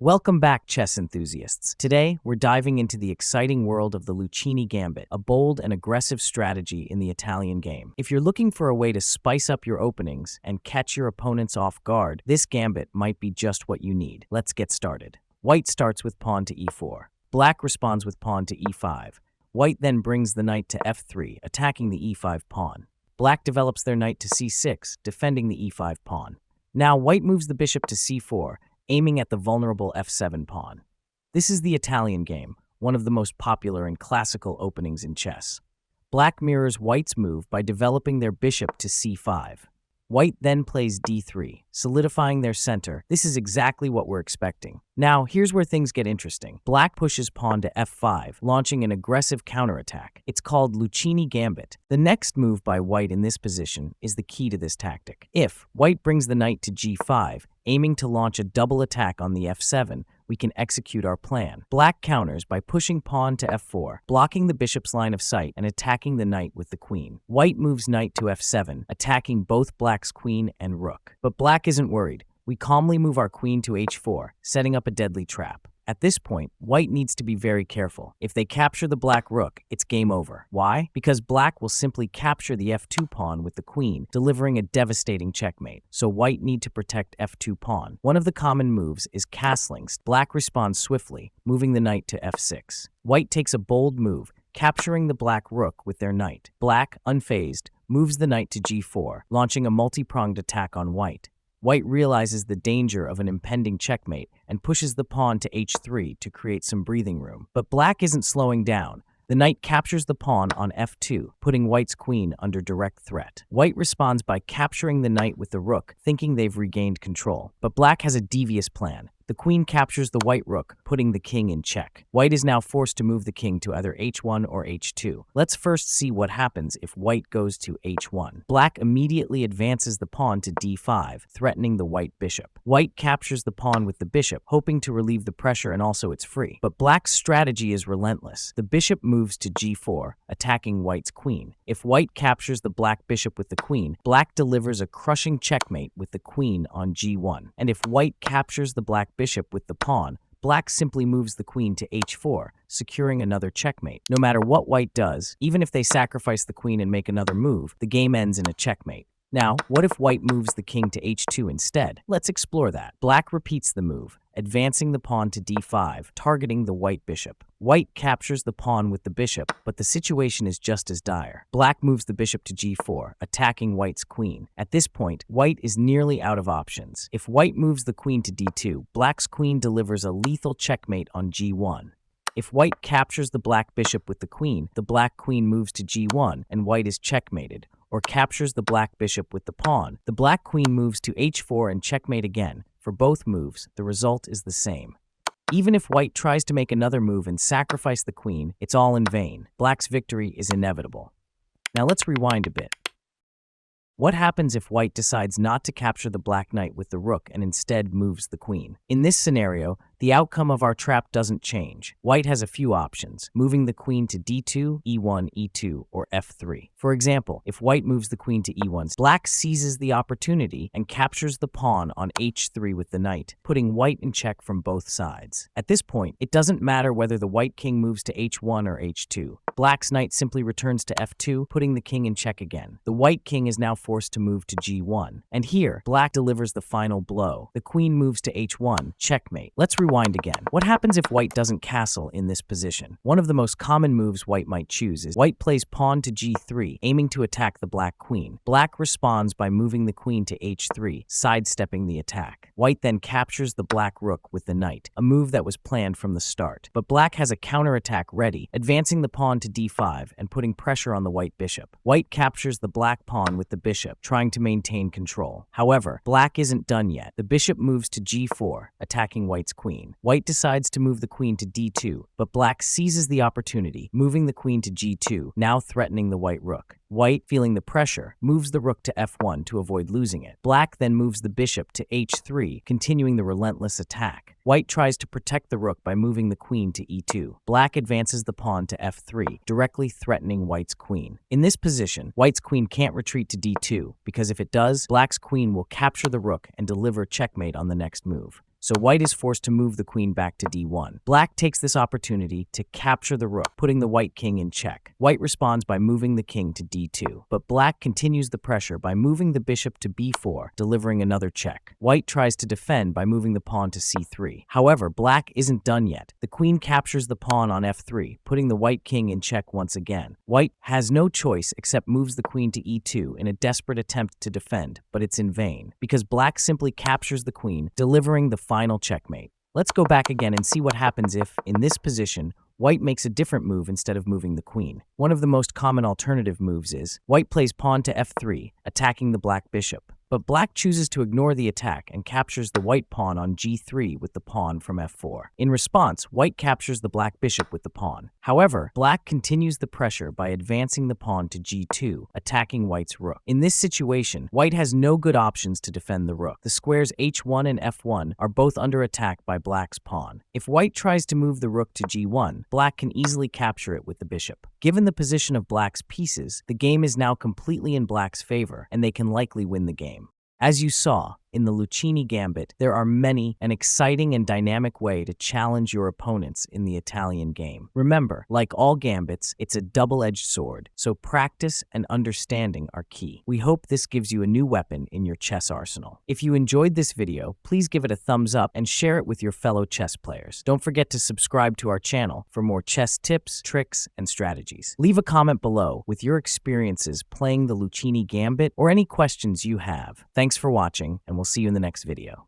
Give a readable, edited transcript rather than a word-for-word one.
Welcome back, chess enthusiasts. Today, we're diving into the exciting world of the Lucchini Gambit, a bold and aggressive strategy in the Italian game. If you're looking for a way to spice up your openings and catch your opponents off guard, this gambit might be just what you need. Let's get started. White starts with pawn to e4. Black responds with pawn to e5. White then brings the knight to f3, attacking the e5 pawn. Black develops their knight to c6, defending the e5 pawn. Now, white moves the bishop to c4, aiming at the vulnerable f7 pawn. This is the Italian game, one of the most popular and classical openings in chess. Black mirrors white's move by developing their bishop to c5. White then plays d3, solidifying their center. This is exactly what we're expecting. Now, here's where things get interesting. Black pushes pawn to f5, launching an aggressive counterattack. It's called Lucchini Gambit. The next move by white in this position is the key to this tactic. If white brings the knight to g5, aiming to launch a double attack on the f7, we can execute our plan. Black counters by pushing pawn to f4, blocking the bishop's line of sight and attacking the knight with the queen. White moves knight to f7, attacking both black's queen and rook. But black isn't worried. We calmly move our queen to h4, setting up a deadly trap. At this point, white needs to be very careful. If they capture the black rook, it's game over. Why? Because black will simply capture the f2 pawn with the queen, delivering a devastating checkmate. So white need to protect f2 pawn. One of the common moves is castling. Black responds swiftly, moving the knight to f6. White takes a bold move, capturing the black rook with their knight. Black, unfazed, moves the knight to g4, launching a multi-pronged attack on white. White realizes the danger of an impending checkmate and pushes the pawn to h3 to create some breathing room. But black isn't slowing down. The knight captures the pawn on f2, putting white's queen under direct threat. White responds by capturing the knight with the rook, thinking they've regained control. But black has a devious plan. The queen captures the white rook, putting the king in check. White is now forced to move the king to either h1 or h2. Let's first see what happens if white goes to h1. Black immediately advances the pawn to d5, threatening the white bishop. White captures the pawn with the bishop, hoping to relieve the pressure and also it's free. But black's strategy is relentless. The bishop moves to g4, attacking white's queen. If white captures the black bishop with the queen, black delivers a crushing checkmate with the queen on g1. And if white captures the black bishop with the pawn, black simply moves the queen to h4, securing another checkmate. No matter what white does, even if they sacrifice the queen and make another move, the game ends in a checkmate. Now, what if white moves the king to h2 instead? Let's explore that. Black repeats the move, advancing the pawn to d5, targeting the white bishop. White captures the pawn with the bishop, but the situation is just as dire. Black moves the bishop to g4, attacking white's queen. At this point, white is nearly out of options. If white moves the queen to d2, black's queen delivers a lethal checkmate on g1. If white captures the black bishop with the black queen moves to g1 and white is checkmated, or captures the black bishop with the pawn, the black queen moves to h4 and checkmate again. For both moves, the result is the same. Even if white tries to make another move and sacrifice the queen, it's all in vain. Black's victory is inevitable. Now let's rewind a bit. What happens if white decides not to capture the black knight with the rook and instead moves the queen? In this scenario, the outcome of our trap doesn't change. White has a few options, moving the queen to d2, e1, e2, or f3. For example, if white moves the queen to e1, black seizes the opportunity and captures the pawn on h3 with the knight, putting white in check from both sides. At this point, it doesn't matter whether the white king moves to h1 or h2. Black's knight simply returns to f2, putting the king in check again. The white king is now forced to move to g1. And here, black delivers the final blow. The queen moves to h1, checkmate. Let's rewind again. What happens if white doesn't castle in this position? One of the most common moves white might choose is white plays pawn to g3, aiming to attack the black queen. Black responds by moving the queen to h3, sidestepping the attack. White then captures the black rook with the knight, a move that was planned from the start. But black has a counterattack ready, advancing the pawn to d5 and putting pressure on the white bishop. White captures the black pawn with the bishop, trying to maintain control. However, black isn't done yet. The bishop moves to g4, attacking white's queen. White decides to move the queen to d2, but black seizes the opportunity, moving the queen to g2, now threatening the white rook. White, feeling the pressure, moves the rook to f1 to avoid losing it. Black then moves the bishop to h3, continuing the relentless attack. White tries to protect the rook by moving the queen to e2. Black advances the pawn to f3, directly threatening white's queen. In this position, white's queen can't retreat to d2, because if it does, black's queen will capture the rook and deliver checkmate on the next move. so white is forced to move the queen back to d1. Black takes this opportunity to capture the rook, putting the white king in check. White responds by moving the king to d2, but black continues the pressure by moving the bishop to b4, delivering another check. White tries to defend by moving the pawn to c3. However, black isn't done yet. The queen captures the pawn on f3, putting the white king in check once again. White has no choice except moves the queen to e2 in a desperate attempt to defend, but it's in vain, because black simply captures the queen, delivering the final checkmate. Let's go back again and see what happens if, in this position, white makes a different move instead of moving the queen. One of the most common alternative moves is white plays pawn to f3, attacking the black bishop. But black chooses to ignore the attack and captures the white pawn on g3 with the pawn from f4. In response, white captures the black bishop with the pawn. However, black continues the pressure by advancing the pawn to g2, attacking white's rook. In this situation, white has no good options to defend the rook. The squares h1 and f1 are both under attack by black's pawn. If white tries to move the rook to g1, black can easily capture it with the bishop. Given the position of black's pieces, the game is now completely in black's favor, and they can likely win the game. As you saw, in the Lucchini Gambit, there are many an exciting and dynamic way to challenge your opponents in the Italian game. Remember, like all gambits, it's a double-edged sword, so practice and understanding are key. We hope this gives you a new weapon in your chess arsenal. If you enjoyed this video, please give it a thumbs up and share it with your fellow chess players. Don't forget to subscribe to our channel for more chess tips, tricks, and strategies. Leave a comment below with your experiences playing the Lucchini Gambit or any questions you have. Thanks for watching, and we'll see you in the next video.